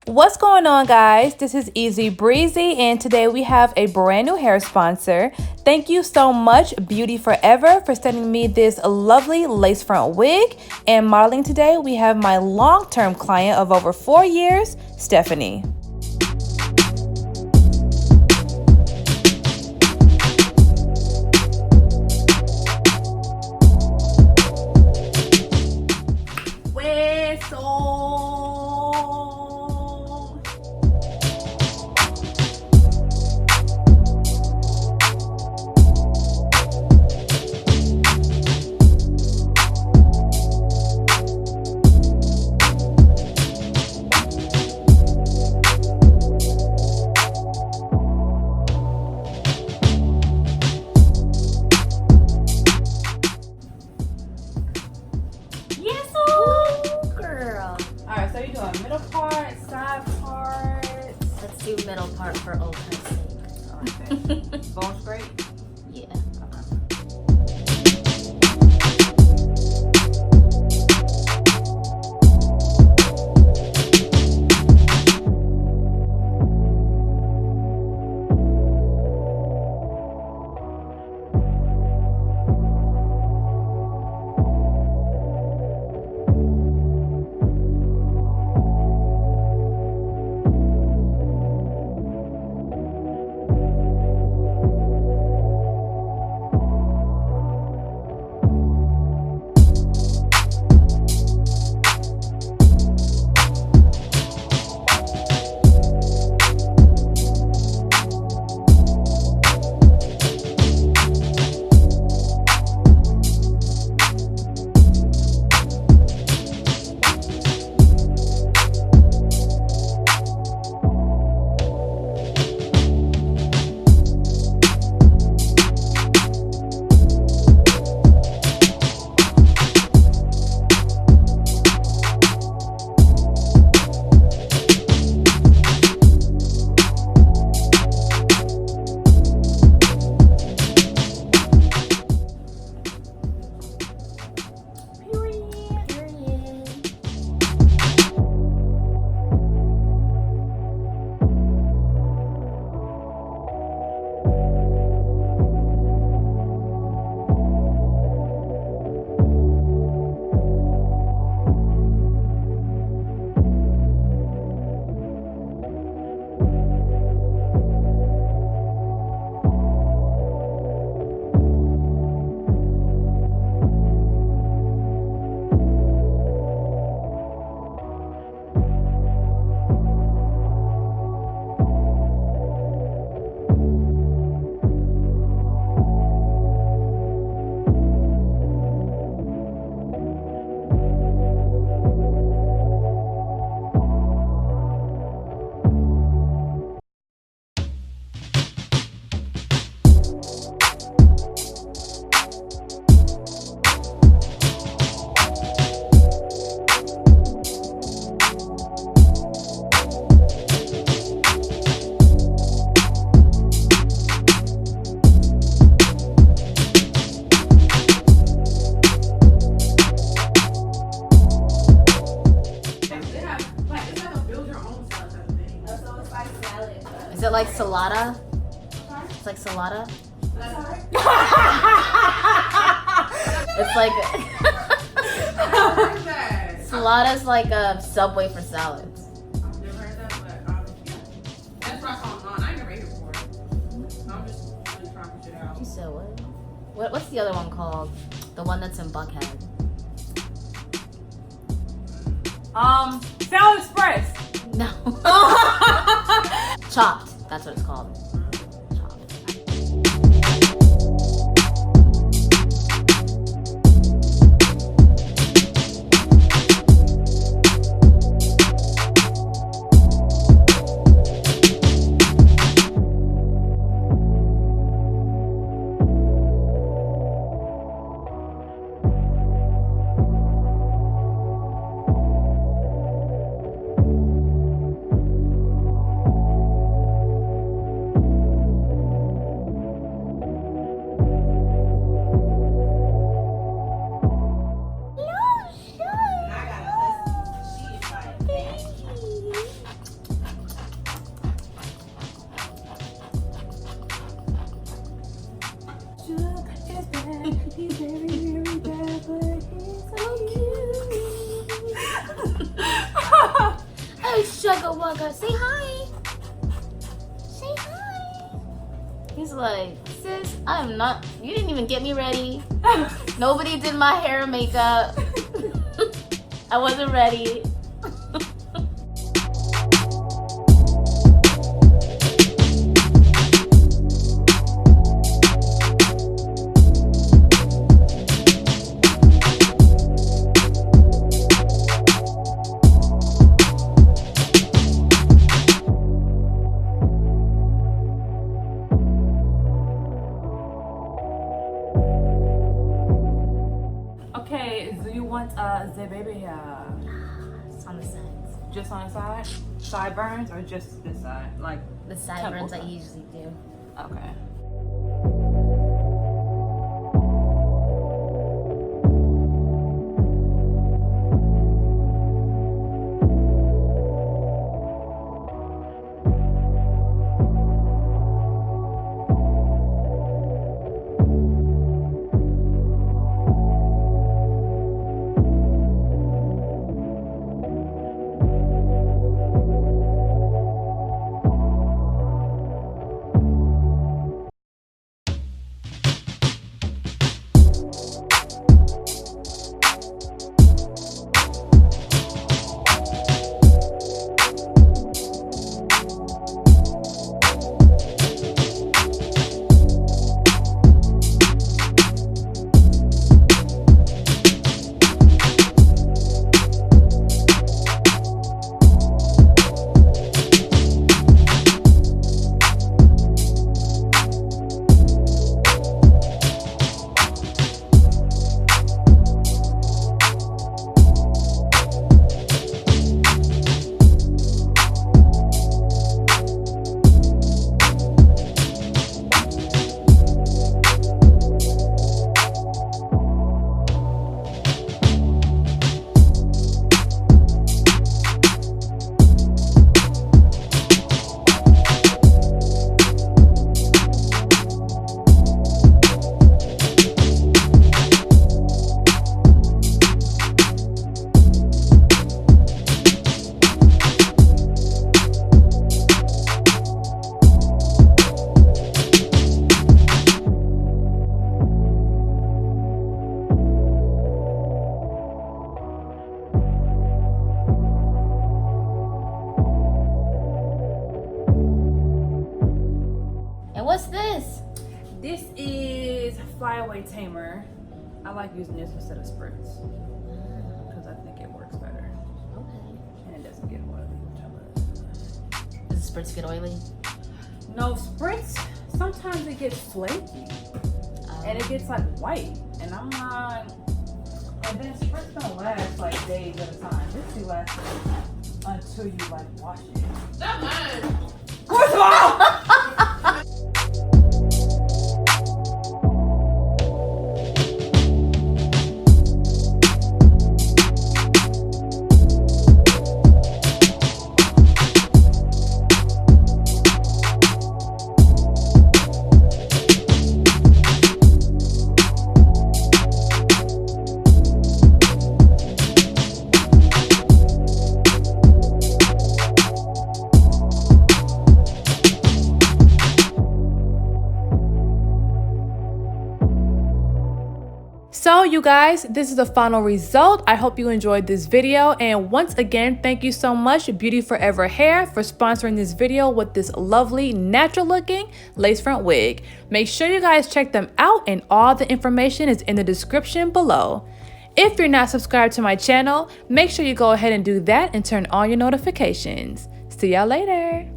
What's going on, guys? This is Easy Breezy, and today we have a brand new hair sponsor. Thank you so much, Beauty Forever, for sending me this lovely lace front wig. And modeling today, we have my long-term client of over 4 years, Stephanie. Middle part, side part. Let's do middle part for old time's sake. Okay. Bone scrape? Yeah. Is it like salada? It's like salada? It's like salada's like a Subway for salads. I've never heard that, but yeah. That's what I saw online. I ain't never ate it before. I'm just really trying to figure it out. You said what? What's the other one called? The one that's in Buckhead. Salad Express. No. Chopped. That's what it's called. go walk out. Say hi. Say hi. He's like, sis, I am not. You didn't even get me ready. Nobody did my hair and makeup. I wasn't ready. Okay, do you want the baby hair? It's on the sides. Just on the side? Sideburns or just this side? Like The sideburns I temple usually do. side? Okay. What's this? This is Flyaway Tamer. I like using this instead of spritz because I think it works better Okay. and it doesn't get oily, which I love. Does the spritz get oily? No, spritz, sometimes it gets flaky and it gets like white and I'm not, and then spritz don't last like days at a time. This will last until you like wash it. Stop mine. First of all! So you guys, this is the final result. I hope you enjoyed this video. And once again, thank you so much, Beauty Forever Hair, for sponsoring this video with this lovely, natural looking lace front wig. Make sure you guys check them out and all the information is in the description below. If you're not subscribed to my channel, make sure you go ahead and do that and turn on your notifications. See y'all later.